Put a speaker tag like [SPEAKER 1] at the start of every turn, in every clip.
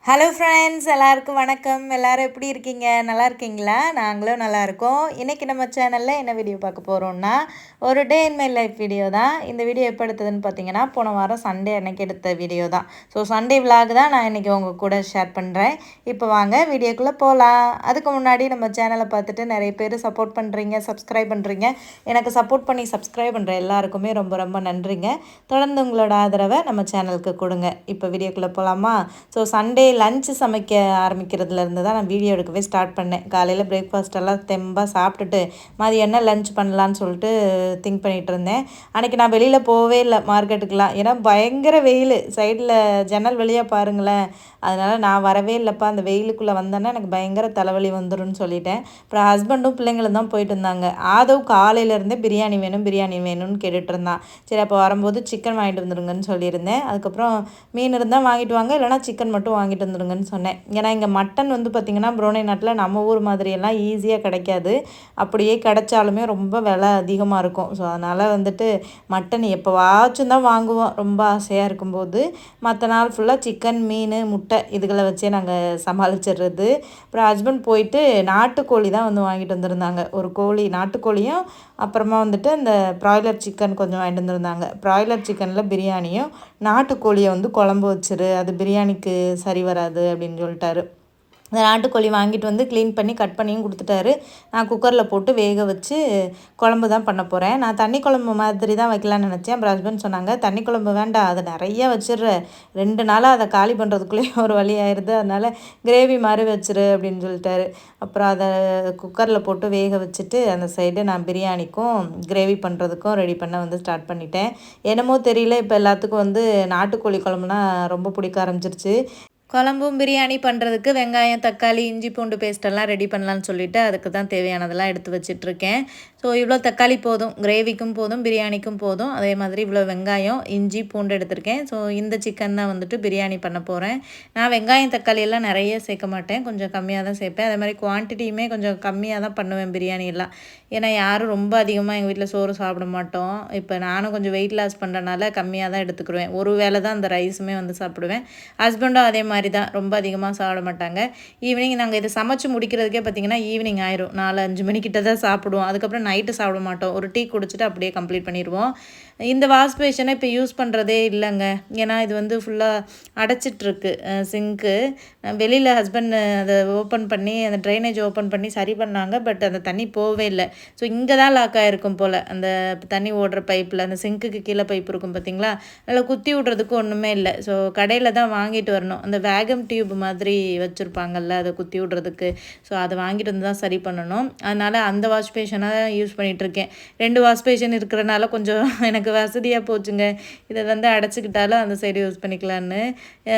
[SPEAKER 1] Hello friends, எல்லாருக்கும் வணக்கம். எல்லோரும் எப்படி இருக்கீங்க? நல்லா இருக்கீங்களா? நாங்களும் நல்லா இருக்கோம். இன்றைக்கி நம்ம சேனலில் என்ன வீடியோ பார்க்க போகிறோம்னா, ஒரு டே இன் மை லைஃப் வீடியோ தான். இந்த வீடியோ எப்போ எடுத்ததுன்னு பார்த்தீங்கன்னா, போன வாரம் சண்டே அன்னைக்கு எடுத்த வீடியோ தான். ஸோ சண்டே விலாக் தான் நான் இன்றைக்கி உங்கள் கூட ஷேர் பண்ணுறேன். இப்போ வாங்க வீடியோக்குள்ளே போகலாம். அதுக்கு முன்னாடி நம்ம சேனலை பார்த்துட்டு நிறைய பேர் சப்போர்ட் பண்ணுறீங்க, சப்ஸ்கிரைப் பண்ணுறீங்க. எனக்கு சப்போர்ட் பண்ணி சப்ஸ்கிரைப் பண்ணுற எல்லாருக்குமே ரொம்ப ரொம்ப நன்றிங்க. தொடர்ந்து உங்களோட ஆதரவை நம்ம சேனலுக்கு கொடுங்க. இப்போ வீடியோக்குள்ளே போகலாமா? ஸோ சண்டே லஞ்சு சமைக்க ஆரம்பிக்கிறதுலேருந்து தான் நான் வீடியோ எடுக்கவே ஸ்டார்ட் பண்ணேன். காலையில் பிரேக்ஃபாஸ்ட்டெல்லாம் தெம்பாக சாப்பிட்டுட்டு மதியம் என்ன லஞ்ச் பண்ணலான்னு சொல்லிட்டு திங்க் பண்ணிகிட்டு இருந்தேன். அன்றைக்கி நான் வெளியில் போகவே இல்லை மார்க்கெட்டுக்கெலாம். ஏன்னா பயங்கர வெயில், சைடில் ஜன்னல் வழியாக பாருங்களேன். அதனால் நான் வரவே இல்லைப்பா, அந்த வெயிலுக்குள்ளே வந்தேன்னா எனக்கு பயங்கர தலைவலி வந்துடும்னு சொல்லிட்டேன். அப்புறம் ஹஸ்பண்டும் பிள்ளைங்களும் தான் போயிட்டு இருந்தாங்க. ஆதவ் காலையிலேருந்தே பிரியாணி வேணும் பிரியாணி வேணும்னு கேட்டுட்டு இருந்தான். சரி, அப்போ வரும்போது சிக்கன் வாங்கிட்டு வந்துடுங்கன்னு சொல்லியிருந்தேன். அதுக்கப்புறம் மீன் இருந்தால் வாங்கிட்டு வாங்க, இல்லைனா சிக்கன் மட்டும் வாங்கிட்டு வந்துடுங்கன்னு சொன்னேன். ஏன்னா இங்கே மட்டன் வந்து பார்த்திங்கன்னா புரோனை நாட்டில் நம்ம ஊர் மாதிரியெல்லாம் ஈஸியாக கிடைக்காது. அப்படியே கிடைச்சாலுமே ரொம்ப விலை அதிகமாக இருக்கும். ஸோ அதனால் வந்துட்டு மட்டன் எப்போவாச்சும் தான் வாங்குவோம் ரொம்ப ஆசையாக இருக்கும்போது. மற்ற நாள் ஃபுல்லாக சிக்கன், மீன், முட்டை இதுகளை வச்சே நாங்கள் சமாளிச்சிடுறது. அப்புறம் ஹஸ்பண்ட் போயிட்டு நாட்டுக்கோழி தான் வந்து வாங்கிட்டு வந்திருந்தாங்க. ஒரு கோழி, நாட்டுக்கோழியும் அப்புறமா வந்துட்டு இந்த ப்ராய்லர் சிக்கன் கொஞ்சம் வாங்கிட்டு வந்திருந்தாங்க. ப்ராய்லர் சிக்கனில் பிரியாணியும், நாட்டுக்கோழியை வந்து குழம்பு வச்சிரு, அது பிரியாணிக்கு சரி வராது அப்படின்னு சொல்லிட்டாரு. அந்த நாட்டுக்கோழி வாங்கிட்டு வந்து க்ளீன் பண்ணி கட் பண்ணியும் கொடுத்துட்டாரு. நான் குக்கரில் போட்டு வேக வச்சு குழம்பு தான் பண்ண போகிறேன். நான் தண்ணி குழம்பு மாதிரி தான் வைக்கலான்னு நினச்சேன். அப்புறம் ஹஸ்பண்ட் சொன்னாங்க, தண்ணி குழம்பு வேண்டாம், அதை நிறையா வச்சிடுற, 2 நாளாக அதை காலி பண்ணுறதுக்குள்ளேயே ஒரு வழி ஆயிடுது, அதனால் கிரேவி மாதிரி வச்சிரு அப்படின்னு சொல்லிட்டாரு. அப்புறம் அதை குக்கரில் போட்டு வேக வச்சுட்டு அந்த சைடு நான் பிரியாணிக்கும் கிரேவி பண்ணுறதுக்கும் ரெடி பண்ண வந்து ஸ்டார்ட் பண்ணிட்டேன். என்னமோ தெரியல, இப்போ எல்லாத்துக்கும் வந்து நாட்டுக்கோழி குழம்புனா ரொம்ப பிடிக்க ஆரம்பிச்சிருச்சு. குழம்பும் பிரியாணி பண்ணுறதுக்கு வெங்காயம், தக்காளி, இஞ்சி பூண்டு பேஸ்ட்டெல்லாம் ரெடி பண்ணலான்னு சொல்லிவிட்டு அதுக்கு தான் தேவையானதெல்லாம் எடுத்து வச்சிட்ருக்கேன். ஸோ இவ்வளோ தக்காளி போதும், கிரேவிக்கும் போதும், பிரியாணிக்கும் போதும். அதே மாதிரி இவ்வளோ வெங்காயம், இஞ்சி பூண்டு எடுத்திருக்கேன். ஸோ இந்த சிக்கன் தான் வந்துட்டு பிரியாணி பண்ண போகிறேன். நான் வெங்காயம் தக்காளி எல்லாம் நிறைய சேர்க்க மாட்டேன், கொஞ்சம் கம்மியாக தான் சேர்ப்பேன். அதே மாதிரி குவான்டிட்டியுமே கொஞ்சம் கம்மியாக தான் பண்ணுவேன் பிரியாணியெல்லாம். ஏன்னா யாரும் ரொம்ப அதிகமாக எங்கள் வீட்டில் சோறு சாப்பிட மாட்டோம். இப்போ நானும் கொஞ்சம் வெயிட் லாஸ் பண்ணுறனால கம்மியாக தான் எடுத்துக்கிடுவேன். ஒரு வேளை தான் அந்த ரைஸுமே வந்து சாப்பிடுவேன். ஹஸ்பண்டும் அதே மாதிரி தான், ரொம்ப அதிகமாக சாப்பிட மாட்டாங்க. ஈவினிங் நாங்கள் இதை சமைச்சு முடிக்கிறதுக்கே பார்த்திங்கன்னா ஈவினிங் ஆயிரும். 4-5 மணிக்கிட்ட தான் சாப்பிடுவோம். அதுக்கப்புறம் நைட்டு சாப்பிட மாட்டோம். ஒரு டீ குடிச்சிட்டு அப்படியே கம்ப்ளீட் பண்ணிடுவோம். இந்த வாஷ் பேஷனை இப்போ யூஸ் பண்ணுறதே இல்லைங்க. ஏன்னா இது வந்து ஃபுல்லாக அடைச்சிட்ருக்கு சிங்க்கு. வெளியில் ஹஸ்பண்ட் அதை ஓப்பன் பண்ணி அந்த ட்ரைனேஜ் ஓப்பன் பண்ணி சரி பண்ணாங்க. பட் அந்த தண்ணி போகவே இல்லை. ஸோ இங்கே தான் லாக் ஆகிருக்கும் போல், அந்த தண்ணி ஓடுற பைப்பில். அந்த சிங்க்குக்கு கீழே பைப் இருக்கும் பார்த்திங்களா, அதில் குத்தி விட்றதுக்கு ஒன்றுமே இல்லை. ஸோ கடையில் தான் வாங்கிட்டு வரணும். அந்த வேகம் டியூப் மாதிரி வச்சுருப்பாங்கல்ல, அதை குத்தி விட்றதுக்கு. ஸோ அதை வாங்கிட்டு வந்து தான் சரி பண்ணணும். அதனால் அந்த வாஷ் பேஷனை தான் யூஸ் பண்ணிகிட்ருக்கேன். 2 வாஷ் பேஷன் இருக்கிறனால கொஞ்சம் எனக்கு வசதியாக போச்சுங்க. இதை வந்து அடைச்சிக்கிட்டாலும் அந்த சைடு யூஸ் பண்ணிக்கலான்னு.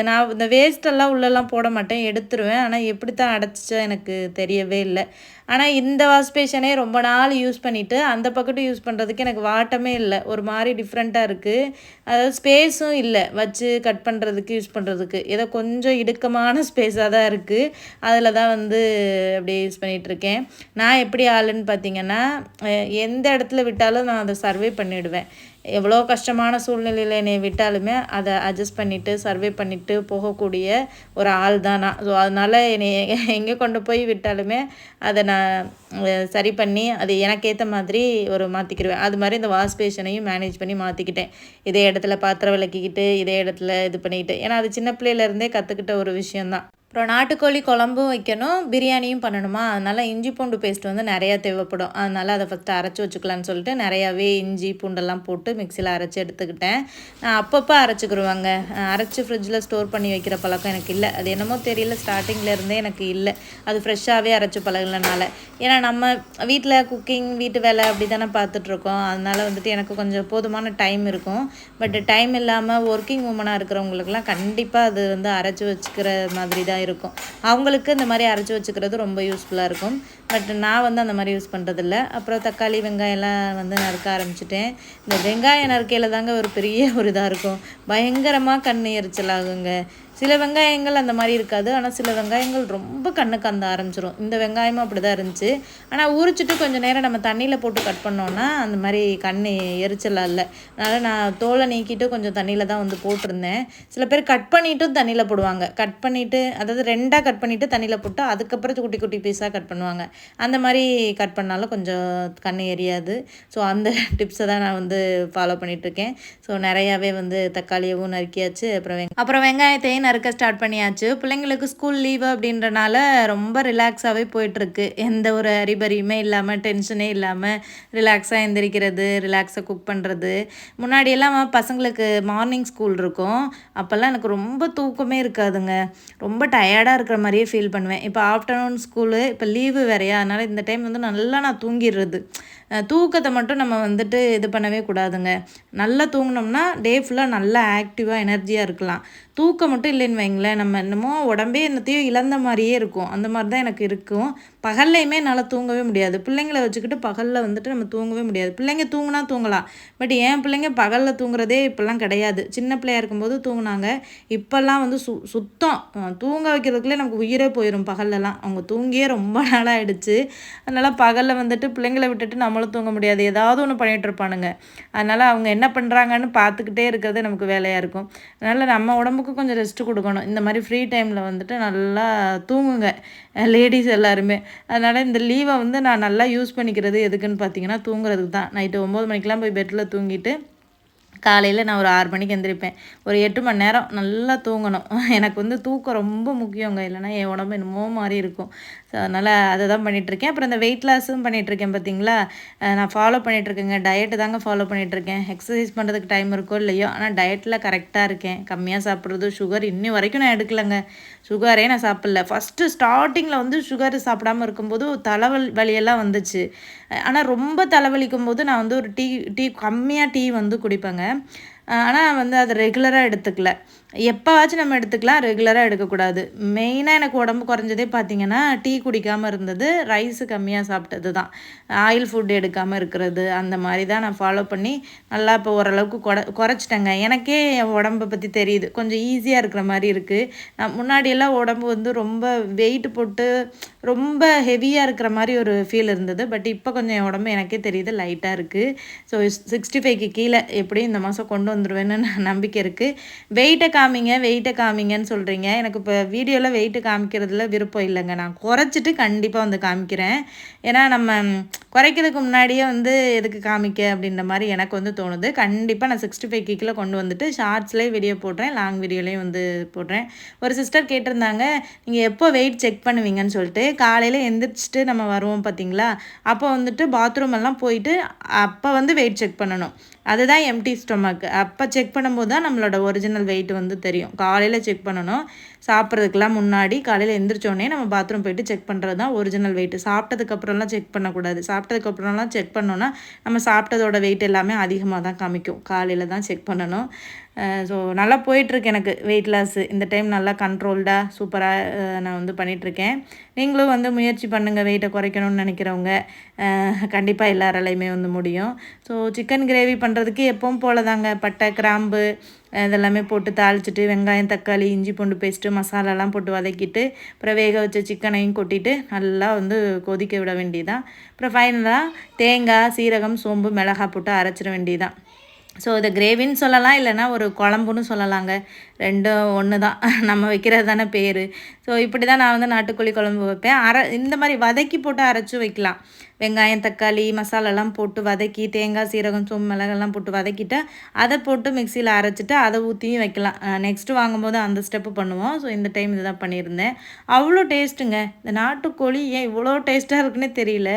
[SPEAKER 1] நான் இந்த வேஸ்ட்டெல்லாம் உள்ளெல்லாம் போட மாட்டேன், எடுத்துருவேன். ஆனால் எப்படி தான் அடைச்சிச்சா எனக்கு தெரியவே இல்லை. ஆனால் இந்த வாஷ் பேஷனே ரொம்ப நாள் யூஸ் பண்ணிவிட்டு அந்த பக்கெட்டும் யூஸ் பண்ணுறதுக்கு எனக்கு வாட்டமே இல்லை. ஒரு மாதிரி டிஃப்ரெண்ட்டாக இருக்குது. அதாவது ஸ்பேஸும் இல்லை வச்சு கட் பண்ணுறதுக்கு, யூஸ் பண்ணுறதுக்கு. ஏதோ கொஞ்சம் இடுக்கமான ஸ்பேஸாக தான் இருக்குது. அதில் தான் வந்து அப்படியே யூஸ் பண்ணிகிட்ருக்கேன். நான் எப்படி ஆளுன்னு பார்த்திங்கன்னா, எந்த இடத்துல விட்டாலும் நான் அதை சர்வே பண்ணிவிடுவேன். எவ்வளோ கஷ்டமான சூழ்நிலையில் என்னை விட்டாலுமே அதை அட்ஜஸ்ட் பண்ணிவிட்டு சர்வே பண்ணிவிட்டு போகக்கூடிய ஒரு ஆள் தான் நான். ஸோ அதனால் என்னை எங்கே கொண்டு போய் விட்டாலுமே அதை நான் சரி பண்ணி அது எனக்கு ஏற்ற மாதிரி ஒரு மாற்றிக்கிடுவேன். அது மாதிரி இந்த வாஷ் பேஷனையும் மேனேஜ் பண்ணி மாற்றிக்கிட்டேன். இதே இடத்துல பாத்திரம் விளக்கிக்கிட்டு, இதே இடத்துல இது பண்ணிக்கிட்டு. ஏன்னா அது சின்ன பிள்ளையிலேருந்தே கற்றுக்கிட்ட ஒரு விஷயந்தான். அப்புறம் நாட்டுக்கோழி குழம்பும் வைக்கணும், பிரியாணியும் பண்ணணுமா, அதனால் இஞ்சி பூண்டு பேஸ்ட் வந்து நிறையா தேவைப்படும். அதனால் அதை ஃபஸ்ட்டு அரைச்சி வச்சுக்கலான்னு சொல்லிட்டு நிறையாவே இஞ்சி பூண்டெல்லாம் போட்டு மிக்சியில் அரைச்சி எடுத்துக்கிட்டேன். நான் அப்பப்போ அரைச்சிக்கிடுவாங்க. அரைச்சி ஃப்ரிட்ஜில் ஸ்டோர் பண்ணி வைக்கிற பழக்கம் எனக்கு இல்லை. அது என்னமோ தெரியல, ஸ்டார்டிங்லேருந்தே எனக்கு இல்லை. அது ஃப்ரெஷ்ஷாகவே அரைச்சி பழகலனால. ஏன்னா நம்ம வீட்டில் குக்கிங், வீட்டு வேலை அப்படி தானே பார்த்துட்ருக்கோம். அதனால் வந்துட்டு எனக்கு கொஞ்சம் போதுமான டைம் இருக்கும். பட் டைம் இல்லாமல் ஒர்க்கிங் உமனாக இருக்கிறவங்களுக்குலாம் கண்டிப்பாக அது வந்து அரைச்சி வச்சுக்கிற மாதிரி தான் இருக்கும். அவங்களுக்கு இந்த மாதிரி அரைச்சி வச்சுக்கிறது ரொம்ப யூஸ்ஃபுல்லாக இருக்கும். பட் நான் வந்து அந்த மாதிரி யூஸ் பண்ணுறதில்ல. அப்புறம் தக்காளி, வெங்காயம்லாம் வந்து நறுக்க ஆரம்பிச்சிட்டேன். இந்த வெங்காயம் நறுக்கையில் தாங்க ஒரு பெரிய ஒரு இதாக இருக்கும். பயங்கரமாக கண் எரிச்சல் ஆகுங்க. சில வெங்காயங்கள் அந்த மாதிரி இருக்காது, ஆனால் சில வெங்காயங்கள் ரொம்ப கண்ணுக்கு அந்த ஆரம்பிச்சிடும். இந்த வெங்காயமும் அப்படி தான் இருந்துச்சு. ஆனால் உரிச்சிட்டு கொஞ்சம் நேரம் நம்ம தண்ணியில் போட்டு கட் பண்ணோன்னா அந்த மாதிரி கண் எரிச்சலாக இல்லை. அதனால் நான் தோலை நீக்கிட்டு கொஞ்சம் தண்ணியில் தான் வந்து போட்டிருந்தேன். சில பேர் கட் பண்ணிவிட்டும் தண்ணியில் போடுவாங்க. கட் பண்ணிவிட்டு, அதாவது 2ஆக கட் பண்ணிவிட்டு தண்ணியில் போட்டு அதுக்கப்புறம் குட்டி குட்டி பீஸாக கட் பண்ணுவாங்க. அந்த மாதிரி கட் பண்ணாலும் கொஞ்சம் கண் எரியாது. ஸோ அந்த டிப்ஸை தான் நான் வந்து ஃபாலோ பண்ணிகிட்ருக்கேன். ஸோ நிறையாவே வந்து தக்காளியவும் நறுக்கியாச்சு. அப்புறம் வெங்காயத்தையும் நறுக்க ஸ்டார்ட் பண்ணியாச்சு. பிள்ளைங்களுக்கு ஸ்கூல் லீவு அப்படின்றனால ரொம்ப ரிலாக்ஸாகவே போயிட்டுருக்கு. எந்த ஒரு அறிபறியுமே இல்லாமல், டென்ஷனே இல்லாமல் ரிலாக்ஸாக எந்திரிக்கிறது, ரிலாக்ஸாக குக் பண்ணுறது. முன்னாடியெல்லாம் பசங்களுக்கு மார்னிங் ஸ்கூல் இருக்கும். அப்போல்லாம் எனக்கு ரொம்ப தூக்கமே இருக்காதுங்க. ரொம்ப டயர்டாக இருக்கிற மாதிரியே ஃபீல் பண்ணுவேன். இப்போ ஆஃப்டர்நூன் ஸ்கூலு, இப்போ லீவு வேறையா, அதனால் இந்த டைம் வந்து நல்லா நான் தூங்கிடுறது. தூக்கத்தை மட்டும் நம்ம வந்துட்டு இது பண்ணவே கூடாதுங்க. நல்லா தூங்கினோம்னா டே ஃபுல்லாக நல்லா ஆக்டிவாக எனர்ஜியாக இருக்கலாம். தூக்கம் மட்டும் இல்லைன்னு வைங்களேன், நம்ம என்னமோ உடம்பே என்னத்தையும் இழந்த மாதிரியே இருக்கும். அந்த மாதிரி தான் எனக்கு இருக்கும். பகல்லையுமே என்னால் தூங்கவே முடியாது. பிள்ளைங்களை வச்சுக்கிட்டு பகலில் வந்துட்டு நம்ம தூங்கவே முடியாது. பிள்ளைங்க தூங்கினா தூங்கலாம், பட் என் பிள்ளைங்க பகலில் தூங்குறதே இப்போல்லாம் கிடையாது. சின்ன பிள்ளையாக இருக்கும்போது தூங்கினாங்க. இப்போல்லாம் வந்து சுத்தம் தூங்க வைக்கிறதுக்குள்ளே நமக்கு உயிரே போயிடும் பகல்லலாம். அவங்க தூங்கியே ரொம்ப நாளாக ஆகிடுச்சு. அதனால் பகலில் வந்துட்டு பிள்ளைங்களை விட்டுட்டு நம்மளும் தூங்க முடியாது. ஏதாவது ஒன்று பண்ணிகிட்டு இருப்பானுங்க. அதனால் அவங்க என்ன பண்ணுறாங்கன்னு பார்த்துக்கிட்டே இருக்கிறது நமக்கு வேலையாக இருக்கும். அதனால் நம்ம உடம்புக்கு கொஞ்சம் ரெஸ்ட்டு கொடுக்கணும். இந்த மாதிரி ஃப்ரீ டைமில் வந்துட்டு நல்லா தூங்குங்க லேடிஸ் எல்லாருமே. அதனால் இந்த லீவை வந்து நான் நல்லா யூஸ் பண்ணிக்கிறது எதுக்குன்னு பார்த்தீங்கன்னா தூங்குறதுக்கு தான். நைட்டு 9 மணிக்கெலாம் போய் பெட்டில் தூங்கிட்டு காலையில் நான் ஒரு 6 மணிக்கு எந்திரிப்பேன். ஒரு 8 மணி நேரம் நல்லா தூங்கணும். எனக்கு வந்து தூக்கம் ரொம்ப முக்கியங்க. இல்லைனா என் உடம்பு என்னமோ மாதிரி இருக்கும். ஸோ அதனால் அதை தான் பண்ணிகிட்ருக்கேன். அப்புறம் இந்த வெயிட் லாஸும் பண்ணிகிட்ருக்கேன் பார்த்தீங்களா. நான் ஃபாலோ பண்ணிகிட்ருக்கேங்க. டயட்டு தாங்க ஃபாலோ பண்ணிகிட்ருக்கேன். எக்ஸசைஸ் பண்ணுறதுக்கு டைம் இருக்கோ இல்லையோ, ஆனால் டயட்டில் கரெக்டாக இருக்கேன். கம்மியாக சாப்பிட்றது, சுகர் இன்னி வரைக்கும் நான் எடுக்கலைங்க. சுகரே நான் சாப்பிடல. ஃபஸ்ட்டு ஸ்டார்டிங்கில் வந்து சுகர் சாப்பிடாமல் இருக்கும்போது வலியெல்லாம் வந்துச்சு. ஆனால் ரொம்ப தலைவலிக்கும் போது நான் வந்து ஒரு டீ கம்மியாக டீ வந்து குடிப்பேங்க. ஆனால் வந்து அதை ரெகுலராக எடுத்துக்கல. எப்போவாச்சும் நம்ம எடுத்துக்கலாம், ரெகுலராக எடுக்கக்கூடாது. மெயினாக எனக்கு உடம்பு குறைஞ்சதே பார்த்திங்கன்னா டீ குடிக்காமல் இருந்தது, ரைஸு கம்மியாக சாப்பிட்டது தான். ஆயில் ஃபுட் எடுக்காமல் இருக்கிறது, அந்த மாதிரி தான் நான் ஃபாலோ பண்ணி நல்லா இப்போ ஓரளவுக்கு குறைச்சிட்டேங்க. எனக்கே என் உடம்பை பற்றி தெரியுது. கொஞ்சம் ஈஸியாக இருக்கிற மாதிரி இருக்குது. நான் முன்னாடியெல்லாம் உடம்பு வந்து ரொம்ப வெயிட் போட்டு ரொம்ப ஹெவியாக இருக்கிற மாதிரி ஒரு ஃபீல் இருந்தது. பட் இப்போ கொஞ்சம் என் உடம்பு எனக்கே தெரியுது லைட்டாக இருக்குது. ஸோ 65க்கு கீழே எப்படியும் இந்த மாதம் கொண்டு வந்துடுவேன்னு நம்பிக்கை இருக்குது. வெயிட்டை காமிங்கன்னு சொல்கிறீங்க. எனக்கு இப்போ வீடியோவில் வெயிட்டு காமிக்கிறதுல விருப்பம் இல்லைங்க. நான் குறைச்சிட்டு கண்டிப்பாக வந்து காமிக்கிறேன். ஏன்னா நம்ம குறைக்கிறதுக்கு முன்னாடியே வந்து எதுக்கு காமிக்க அப்படின்ற மாதிரி எனக்கு வந்து தோணுது. கண்டிப்பாக நான் 65 கீழே கொண்டு வந்துட்டு ஷார்ட்ஸ்லேயே வீடியோ போடுறேன், லாங் வீடியோலேயும் வந்து போடுறேன். ஒரு சிஸ்டர் கேட்டிருந்தாங்க, நீங்கள் எப்போ வெயிட் செக் பண்ணுவீங்கன்னு சொல்லிட்டு. காலையில் எந்திரிச்சிட்டு நம்ம வருவோம் பார்த்தீங்களா, அப்போ வந்துட்டு பாத்ரூம் எல்லாம் போயிட்டு அப்போ வந்து வெயிட் செக் பண்ணணும். அதுதான் எம்டி ஸ்டொமக். அப்போ செக் பண்ணும்போது தான் நம்மளோட ஒரிஜினல் வெயிட் வந்து தெரியும். காலையில் செக் பண்ணணும். சாப்பிட்றதுக்கெலாம் முன்னாடி காலையில் எந்திரிச்சோடனே நம்ம பாத்ரூம் போயிட்டு செக் பண்ணுறது தான் ஒரிஜினல் வெயிட்டு. சாப்பிட்டதுக்கப்புறம்லாம் செக் பண்ணக்கூடாது. சாப்பிட்டதுக்கப்புறம்லாம் செக் பண்ணோன்னா நம்ம சாப்பிட்டதோட வெயிட் எல்லாமே அதிகமாக தான் காமிக்கும். காலையில் தான் செக் பண்ணணும். ஸோ நல்லா போயிட்டுருக்கு எனக்கு வெயிட் லாஸு. இந்த டைம் நல்லா கண்ட்ரோல்டாக சூப்பராக நான் வந்து பண்ணிகிட்ருக்கேன். நீங்களும் வந்து முயற்சி பண்ணுங்கள் வெயிட்டை குறைக்கணும்னு நினைக்கிறவங்க. கண்டிப்பாக எல்லாராலையுமே வந்து முடியும். ஸோ சிக்கன் கிரேவி பண்ணுறதுக்கு எப்பவும் போல தாங்க பட்டை, கிராம்பு இதெல்லாமே போட்டு தாளிச்சிட்டு வெங்காயம், தக்காளி, இஞ்சி பூண்டு பேஸ்ட்டு, மசாலாலாம் போட்டு வதக்கிட்டு அப்புறம் வேக வச்ச சிக்கனையும் கொட்டிட்டு நல்லா வந்து கொதிக்க விட வேண்டியதான். அப்புறம் ஃபைனலாக தேங்காய், சீரகம், சோம்பு, மிளகாய் போட்டு அரைச்சிட வேண்டியதான். ஸோ இதை கிரேவின்னு சொல்லலாம், இல்லைனா ஒரு குழம்புன்னு சொல்லலாங்க. ரெண்டும் ஒன்று தான், நம்ம வைக்கிறது தானே பேர். ஸோ இப்படி தான் நான் வந்து நாட்டுக்கோழி குழம்பு வைப்பேன். இந்த மாதிரி வதக்கி போட்டு அரைச்சும் வைக்கலாம். வெங்காயம், தக்காளி, மசாலாலாம் போட்டு வதக்கி தேங்காய், சீரகம், சோம்பு, மிளகெல்லாம் போட்டு வதக்கிட்டு அதை போட்டு மிக்சியில் அரைச்சிட்டு அதை ஊற்றியும் வைக்கலாம். நெக்ஸ்ட்டு வாங்கும்போது அந்த ஸ்டெப்பு பண்ணுவோம். ஸோ இந்த டைம் இது தான் பண்ணியிருந்தேன். அவ்வளோ டேஸ்ட்டுங்க. இந்த நாட்டுக்கோழி ஏன் இவ்வளோ டேஸ்ட்டாக இருக்குன்னே தெரியல.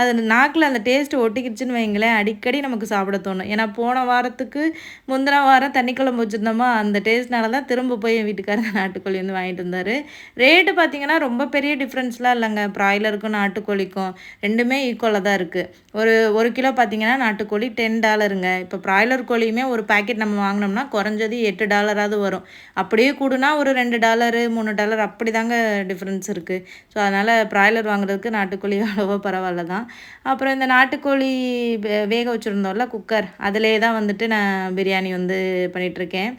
[SPEAKER 1] அது நாக்கில் அந்த டேஸ்ட்டு ஒட்டிக்கிடுச்சுன்னு வைங்களேன், அடிக்கடி நமக்கு சாப்பிட தோணும். ஏன்னா போன வாரத்துக்கு முந்தின வாரம் தண்ணி குழம்பு வச்சுருந்தோமா, அந்த டேஸ்ட்னால தான் திரும்ப போய் என் வீட்டுக்காரர் நாட்டுக்கோழி வந்து வாங்கிட்டு வந்தார். ரேட்டு பார்த்திங்கன்னா ரொம்ப பெரிய டிஃப்ரென்ஸ்லாம் இல்லைங்க. ப்ராய்லருக்கும் நாட்டுக்கோழிக்கும் ரெண்டுமே ஈக்குவலாக தான் இருக்குது. ஒரு கிலோ பார்த்திங்கன்னா நாட்டுக்கோழி $10ங்க. இப்போ ப்ராய்லர் கோழியுமே ஒரு பேக்கெட் நம்ம வாங்கினோம்னா குறைஞ்சது $8 வரும். அப்படியே கூடுனா ஒரு $2 $3 அப்படி தாங்க டிஃப்ரென்ஸ் இருக்குது. ஸோ அதனால் ப்ராய்லர் வாங்குறதுக்கு நாட்டுக்கோழி அவ்வளோவா பரவாயில்ல தான். அப்புறம் இந்த நாட்டுக்கோழி வேக வச்சுருந்தோம்ல குக்கர், அதிலே தான் வந்துட்டு நான் பிரியாணி வந்து பண்ணிகிட்ருக்கேன்.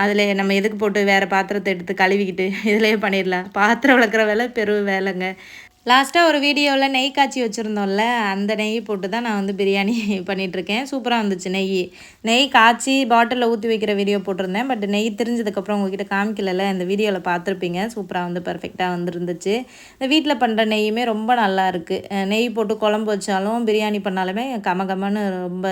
[SPEAKER 1] அதில் நம்ம எதுக்கு போட்டு வேறு பாத்திரத்தை எடுத்து கழுவிக்கிட்டு இதிலே பண்ணிடலாம். பாத்திரம் விளக்குற வேலை பெரும் வேலைங்க. லாஸ்ட்டாக ஒரு வீடியோவில் நெய் காய்ச்சி வச்சுருந்தோம்ல, அந்த நெய் போட்டு தான் நான் வந்து பிரியாணி பண்ணிகிட்ருக்கேன். சூப்பராக இருந்துச்சு நெய் காய்ச்சி பாட்டிலில் ஊற்றி வைக்கிற வீடியோ போட்டிருந்தேன். பட் நெய் தெரிஞ்சதுக்கப்புறம் உங்ககிட்ட காமிக்கல, இந்த வீடியோவில் பார்த்துருப்பீங்க. சூப்பராக வந்து பர்ஃபெக்டாக வந்துருந்துச்சு. இந்த வீட்டில் பண்ணுற நெய்யுமே ரொம்ப நல்லா இருக்குது. நெய் போட்டு குழம்பு வச்சாலும் பிரியாணி பண்ணாலுமே கமகமன்னு ரொம்ப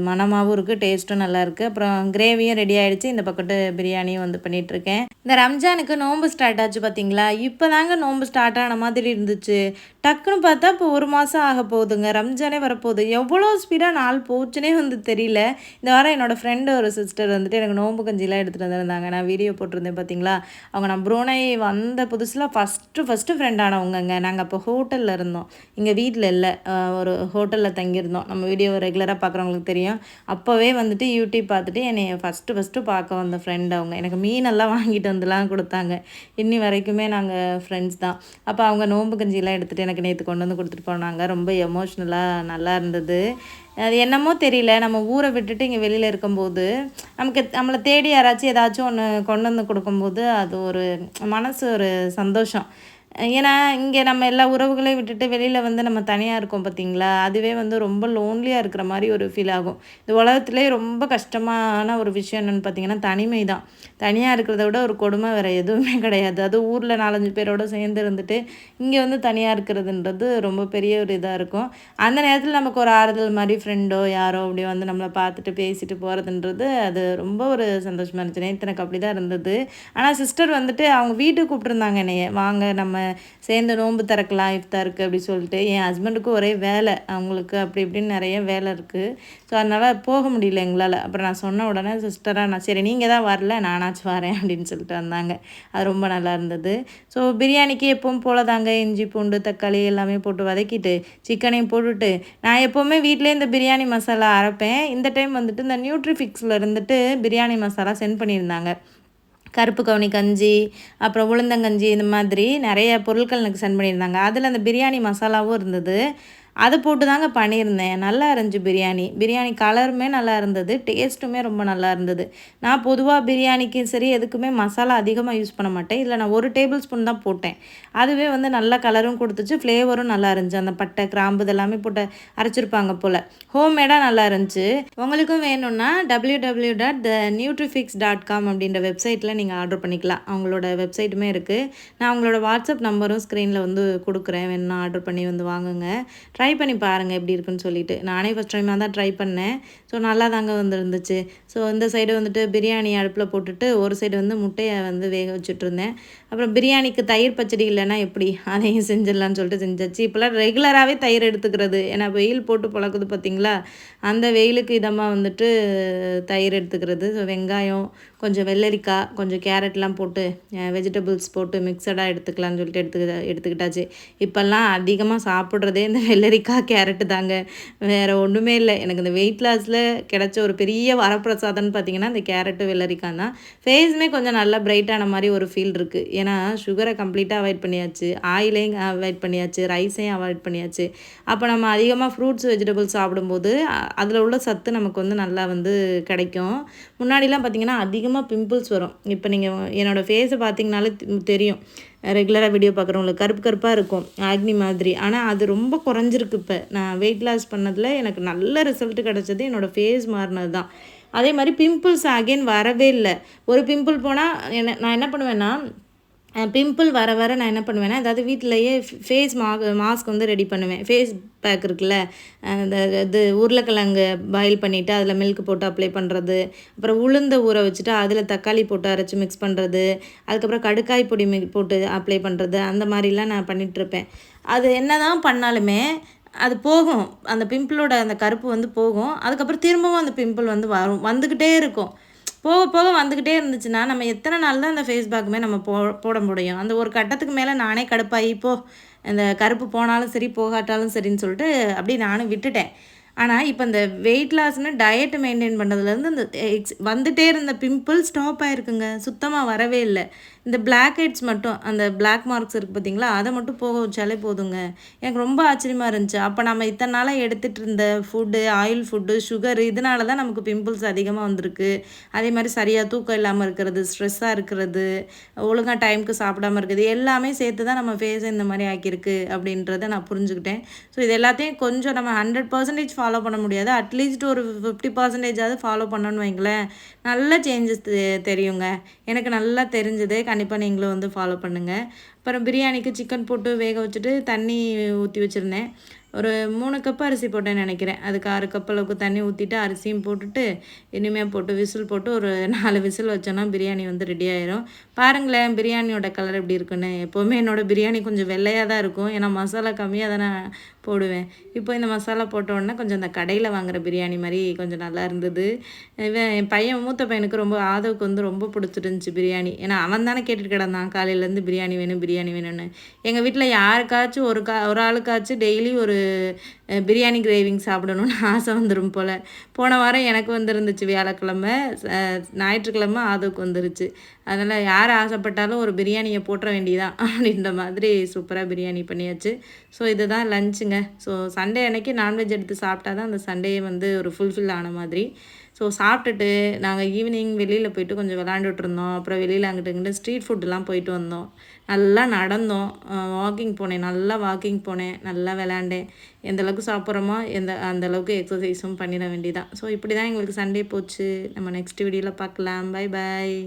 [SPEAKER 1] மணமாகவும் இருக்குது, டேஸ்ட்டும் நல்லா இருக்குது. அப்புறம் கிரேவியும் ரெடி ஆகிடுச்சு. இந்த பக்கத்து பிரியாணியும் வந்து பண்ணிகிட்ருக்கேன். இந்த ரம்ஜானுக்கு நோன்பு ஸ்டார்ட் ஆச்சு பார்த்தீங்களா? இப்போ தாங்க நோன்பு ஸ்டார்ட் ஆன மாதிரி இருந்துச்சு. டக்குன்னு பார்த்தா இப்போ 1 மாதம் ஆக போகுதுங்க. ரம்ஜானே வரப்போகுது. எவ்வளோ ஸ்பீடாக நாள் போச்சுனே வந்து தெரியல. இந்த வாரம் என்னோடய ஃப்ரெண்டு ஒரு சிஸ்டர் வந்துட்டு எனக்கு நோன்பு கஞ்சிலாம் எடுத்துகிட்டு வந்திருந்தாங்க. நான் வீடியோ போட்டிருந்தேன் பார்த்தீங்களா? அவங்க நான் ப்ரூனை வந்த புதுசில் ஃபஸ்ட்டு ஃப்ரெண்ட் ஆனவங்கங்க. நாங்கள் அப்போ ஹோட்டலில் இருந்தோம். இங்கே வீட்டில் இல்லை, ஒரு ஹோட்டலில் தங்கியிருந்தோம். நம்ம வீடியோ ரெகுலராக பார்க்குறவங்களுக்கு தெரியும். அப்போவே வந்துட்டு யூடியூப் பார்த்துட்டு என்னை ஃபஸ்ட்டு பார்க்க வந்த ஃப்ரெண்ட் அவங்க. எனக்கு மீனெல்லாம் வாங்கிட்டு வந்துலாம் கொடுத்தாங்க. இன்னி வரைக்குமே நாங்கள் ஃப்ரெண்ட்ஸ் தான். அப்போ அவங்க நோன்பு கஞ்சிலாம் எடுத்துகிட்டு எனக்கு நேற்று கொண்டு வந்து கொடுத்துட்டு போனாங்க. ரொம்ப எமோஷ்னலாக நல்லா இருந்தது. அது என்னமோ தெரியல, நம்ம ஊரை விட்டுட்டு இங்கே வெளியில் இருக்கும்போது நம்மளை தேடி யாராச்சும் ஏதாச்சும் ஒன்று கொண்டு வந்து கொடுக்கும்போது அது ஒரு மனசு ஒரு சந்தோஷம். ஏன்னா இங்கே நம்ம எல்லா உறவுகளையும் விட்டுட்டு வெளியில் வந்து நம்ம தனியாக இருக்கோம் பார்த்தீங்களா? அதுவே வந்து ரொம்ப லோன்லியாக இருக்கிற மாதிரி ஒரு ஃபீல் ஆகும். இந்த உலகத்துலேயே ரொம்ப கஷ்டமான ஒரு விஷயம் என்னென்னு பார்த்தீங்கன்னா தனிமை தான். தனியாக இருக்கிறத விட ஒரு கொடுமை வேறு எதுவுமே கிடையாது. அதுவும் ஊரில் 4-5 பேரோடு சேர்ந்து இருந்துட்டு இங்கே வந்து தனியாக இருக்கிறதுன்றது ரொம்ப பெரிய ஒரு இதாக இருக்கும். அந்த நேரத்தில் நமக்கு ஒரு ஆறுதல் மாதிரி ஃப்ரெண்டோ யாரோ அப்படி வந்து நம்மளை பார்த்துட்டு பேசிட்டு போகிறதுன்றது அது ரொம்ப ஒரு சந்தோஷமாக இருந்துச்சு. நேற்று எனக்கு அப்படி தான் இருந்தது. ஆனால் சிஸ்டர் வந்துட்டு அவங்க வீட்டுக்கு கூப்பிட்ருந்தாங்க என்னைய, வாங்க நம்ம சேர்ந்து நோன்பு திறக்கலாம் இஃப்தாருக்கு அப்படி சொல்லிட்டு. என் ஹஸ்பண்டுக்கும் ஒரே வேலை, அவங்களுக்கு அப்படி இப்படின்னு நிறைய வேலை இருக்குது. ஸோ அதனால் போக முடியல எங்களால். அப்புறம் நான் சொன்ன உடனே சிஸ்டராக நான் சரி நீங்கள் தான் வரல நானாச்சும் வரேன் அப்படின்னு சொல்லிட்டு வந்தாங்க. அது ரொம்ப நல்லா இருந்தது. ஸோ பிரியாணிக்கு எப்பவும் போல தாங்க இஞ்சி பூண்டு தக்காளி எல்லாமே போட்டு வதக்கிட்டு சிக்கனையும் போட்டுட்டு நான் எப்போவுமே வீட்டிலே இந்த பிரியாணி மசாலா அரைப்பேன். இந்த டைம் வந்துட்டு இந்த நியூட்ரிஃபிக்ஸில் இருந்துட்டு பிரியாணி மசாலா சென்ட் பண்ணியிருந்தாங்க. கருப்பு கவுனி கஞ்சி, அப்புறம் உளுந்தங்கஞ்சி, இந்த மாதிரி நிறைய பொருட்கள் எனக்கு சென்ட் பண்ணியிருந்தாங்க. அதில் அந்த பிரியாணி மசாலாவும் இருந்தது. அதை போட்டு தாங்க பண்ணியிருந்தேன். நல்லா இருந்துச்சு பிரியாணி கலருமே நல்லா இருந்தது, டேஸ்ட்டுமே ரொம்ப நல்லா இருந்தது. நான் பொதுவாக பிரியாணிக்கு சரி எதுக்குமே மசாலா அதிகமாக யூஸ் பண்ண மாட்டேன். இதில் நான் 1 டேபிள் ஸ்பூன் தான் போட்டேன். அதுவே வந்து நல்ல கலரும் கொடுத்துச்சு, ஃப்ளேவரும் நல்லா இருந்துச்சு. அந்த பட்டை கிராம்பு இதெல்லாமே போட்டு அரைச்சிருப்பாங்க போல். ஹோம்மேடாக நல்லா இருந்துச்சு. உங்களுக்கும் வேணும்னா www.thenutrifix.com அப்படின்ற வெப்சைட்டில் நீங்கள் ஆர்டர் பண்ணிக்கலாம். அவங்களோட வெப்சைட்டுமே இருக்குது. நான் அவங்களோட வாட்ஸ்அப் நம்பரும் ஸ்க்ரீனில் வந்து கொடுக்குறேன், வேணும்னா ஆர்டர் பண்ணி வந்து வாங்குங்க. ட்ரை பண்ணி பாருங்கள் எப்படி இருக்குன்னு சொல்லிட்டு. நானே ஃபஸ்ட் டைமாக தான் ட்ரை பண்ணேன். ஸோ நல்லா தாங்க வந்துருந்துச்சு. ஸோ இந்த சைடு வந்துட்டு பிரியாணி அடுப்பில் போட்டுட்டு ஒரு சைடு வந்து முட்டையை வந்து வேக வச்சுட்ருந்தேன். அப்புறம் பிரியாணிக்கு தயிர் பச்சடி இல்லைன்னா எப்படி, அதையும் செஞ்சிடலான்னு சொல்லிட்டு செஞ்சாச்சு. இப்போலாம் ரெகுலராகவே தயிர் எடுத்துக்கிறது. ஏன்னா வெயில் போட்டு பழக்குது பார்த்திங்களா, அந்த வெயிலுக்கு இதமாக வந்துட்டு தயிர் எடுத்துக்கிறது. ஸோ வெங்காயம், கொஞ்சம் வெள்ளரிக்காய், கொஞ்சம் கேரட்லாம் போட்டு வெஜிடபிள்ஸ் போட்டு மிக்சடாக எடுத்துக்கலான்னு சொல்லிட்டு எடுத்துக்கிட்டாச்சு. இப்போல்லாம் அதிகமாக சாப்பிட்றதே இந்த வெள்ளரிக்காய் கேரட்டு தாங்க, வேறு ஒன்றுமே இல்லை. எனக்கு இந்த வெயிட் லாஸில் கிடச்ச ஒரு பெரிய வரப்பிரசாதம்னு பார்த்திங்கன்னா இந்த கேரட்டு வெள்ளரிக்காய் தான். ஃபேஸுமே கொஞ்சம் நல்லா பிரைட்டான மாதிரி ஒரு ஃபீல் இருக்குது. ஏன்னா சுகரை கம்ப்ளீட்டாக அவாய்ட் பண்ணியாச்சு, ஆயிலையும் அவாய்ட் பண்ணியாச்சு, ரைஸையும் அவாய்ட் பண்ணியாச்சு. அப்போ நம்ம அதிகமாக ஃப்ரூட்ஸ் வெஜிடபிள்ஸ் சாப்பிடும்போது அதில் உள்ள சத்து நமக்கு வந்து நல்லா வந்து கிடைக்கும். முன்னாடிலாம் பார்த்திங்கன்னா அதிகமாக பிம்பிள்ஸ் வரும். இப்போ நீங்கள் என்னோடய ஃபேஸை பார்த்திங்கனாலே தெரியும், ரெகுலராக வீடியோ பார்க்குறவங்களுக்கு கருப்பு கருப்பாக இருக்கும், ஆக்னி மாதிரி. ஆனால் அது ரொம்ப குறைஞ்சிருக்கு. இப்போ நான் வெயிட் லாஸ் பண்ணதில் எனக்கு நல்ல ரிசல்ட் கிடச்சது என்னோடய ஃபேஸ் மாறினது தான். அதே மாதிரி பிம்பிள்ஸ் அகெயின் வரவே இல்லை. ஒரு பிம்பிள் போனால் நான் என்ன பண்ணுவேன்னா, பிம்பிள் வர நான் என்ன பண்ணுவேன்னா, அதாவது வீட்டிலையே ஃபேஸ் மாஸ்க் வந்து ரெடி பண்ணுவேன். ஃபேஸ் பேக் இருக்குல்ல, அந்த இது உருளைக்கிழங்கு பாயில் பண்ணிவிட்டு அதில் மில்க் போட்டு அப்ளை பண்ணுறது, அப்புறம் உளுந்த ஊற வச்சுட்டு அதில் தக்காளி போட்டு அரைச்சி மிக்ஸ் பண்ணுறது, அதுக்கப்புறம் கடுக்காய் பொடி போட்டு அப்ளை பண்ணுறது, அந்த மாதிரிலாம் நான் பண்ணிகிட்ருப்பேன். அது என்ன தான் பண்ணாலுமே அது போகும், அந்த பிம்பிளோட அந்த கருப்பு வந்து போகும். அதுக்கப்புறம் திரும்பவும் அந்த பிம்பிள் வந்து வந்துக்கிட்டே இருக்கும். போக போக வந்துக்கிட்டே இருந்துச்சுன்னா நம்ம எத்தனை நாள் தான் அந்த ஃபேஸ் பேக்குமே நம்ம போட முடியும். அந்த ஒரு கட்டத்துக்கு மேலே நானே கடுப்பாகி இந்த கருப்பு போனாலும் சரி போகாட்டாலும் சரின்னு சொல்லிட்டு அப்படி நானும் விட்டுட்டேன். ஆனால் இப்போ இந்த வெயிட் லாஸ்னு டயட் மெயின்டைன் பண்ணுறதுலேருந்து இந்த வந்துட்டே இருந்த பிம்பிள் ஸ்டாப் ஆகிருக்குங்க, சுத்தமாக வரவே இல்லை. இந்த பிளாக் ஹெட்ஸ் மட்டும், அந்த பிளாக் மார்க்ஸ் இருக்குது பார்த்தீங்களா, அதை மட்டும் போக வச்சாலே போதுங்க. எனக்கு ரொம்ப ஆச்சரியமாக இருந்துச்சு. அப்போ நம்ம இத்தனை நாளாக எடுத்துகிட்டு இருந்த ஃபுட்டு, ஆயில் ஃபுட்டு, சுகர், இதனால தான் நமக்கு பிம்பிள்ஸ் அதிகமாக வந்திருக்கு. அதே மாதிரி சரியாக தூக்கம் இல்லாமல் இருக்கிறது, ஸ்ட்ரெஸ்ஸாக இருக்கிறது, ஒழுங்காக டைமுக்கு சாப்பிடாமல் இருக்குது, எல்லாமே சேர்த்து தான் நம்ம ஃபேஸை இந்த மாதிரி ஆக்கியிருக்கு அப்படின்றத நான் புரிஞ்சுக்கிட்டேன். ஸோ இது எல்லாத்தையும் கொஞ்சம் நம்ம 100% ஃபாலோ பண்ண முடியாது, அட்லீஸ்ட் ஒரு 50%ஆவது ஃபாலோ பண்ணணும்னு வைங்களேன், நல்ல சேஞ்சஸ் தெரியுங்க. எனக்கு நல்லா தெரிஞ்சது. கண்டிப்பாக நீங்களும் வந்து ஃபாலோ பண்ணுங்கள். அப்புறம் பிரியாணிக்கு சிக்கன் போட்டு வேக வச்சுட்டு தண்ணி ஊற்றி வச்சுருந்தேன். ஒரு 3 கப் அரிசி போட்டேன்னு நினைக்கிறேன். அதுக்கு 6 கப் அளவுக்கு தண்ணி ஊற்றிட்டு அரிசியும் போட்டுட்டு இனிமேல் போட்டு விசில் போட்டு ஒரு 4 விசில் வச்சோன்னா பிரியாணி வந்து ரெடி ஆயிரும். பாருங்களேன் பிரியாணியோட கலர் எப்படி இருக்குன்னு. எப்போவுமே என்னோடய பிரியாணி கொஞ்சம் வெள்ளையாக தான் இருக்கும், ஏன்னா மசாலா கம்மியாக தானே போடுவேன். இப்போ இந்த மசாலா போட்டோடனே கொஞ்சம் இந்த கடையில் வாங்குகிற பிரியாணி மாதிரி கொஞ்சம் நல்லா இருந்தது. என் பையன் மூத்த பையனுக்கு ரொம்ப ஆதவுக்கு வந்து ரொம்ப பிடிச்சிருந்துச்சி பிரியாணி. ஏன்னா அவன் தானே கேட்டுட்டு கிடந்தான் காலையிலேருந்து பிரியாணி வேணும் பிரியாணி வேணும்னு. எங்கள் வீட்டில் யாருக்காச்சும் ஒரு ஆளுக்காச்சும் டெய்லி ஒரு பிரியாணி கிரேவிங் சாப்பிடணும்னு ஆசை வந்துடும் போல். போன வாரம் எனக்கு வந்துருந்துச்சு வியாழக்கிழமை, ஞாயிற்றுக்கிழமை ஆதவுக்கு வந்துருச்சு. அதனால் யார் ஆசைப்பட்டாலும் ஒரு பிரியாணியை போட்டுற வேண்டியதான் அப்படின்ற மாதிரி சூப்பராக பிரியாணி பண்ணியாச்சு. ஸோ இதுதான் லஞ்சுங்க. ஸோ சண்டே அன்னைக்கு நான்வெஜ் எடுத்து சாப்பிட்டா தான் அந்த சண்டேயே வந்து ஒரு ஃபுல்ஃபில் ஆன மாதிரி. ஸோ சாப்பிட்டுட்டு நாங்கள் ஈவினிங் வெளியில் போயிட்டு கொஞ்சம் விளாண்டுட்டு இருந்தோம். அப்புறம் வெளியில் அங்கிட்டு இங்கிட்டு ஸ்ட்ரீட் ஃபுட்டுலாம் போயிட்டு வந்தோம். நல்லா நடந்தோம், வாக்கிங் போனேன், நல்லா வாக்கிங் போனேன், நல்லா விளாண்டேன். எந்த அளவுக்கு சாப்பிட்றோமோ அந்த அளவுக்கு எக்ஸசைஸும் பண்ணிட வேண்டியதான். ஸோ இப்படி தான் எங்களுக்கு சண்டே போச்சு. நம்ம நெக்ஸ்ட் வீடியோவில் பார்க்கலாம். Bye bye.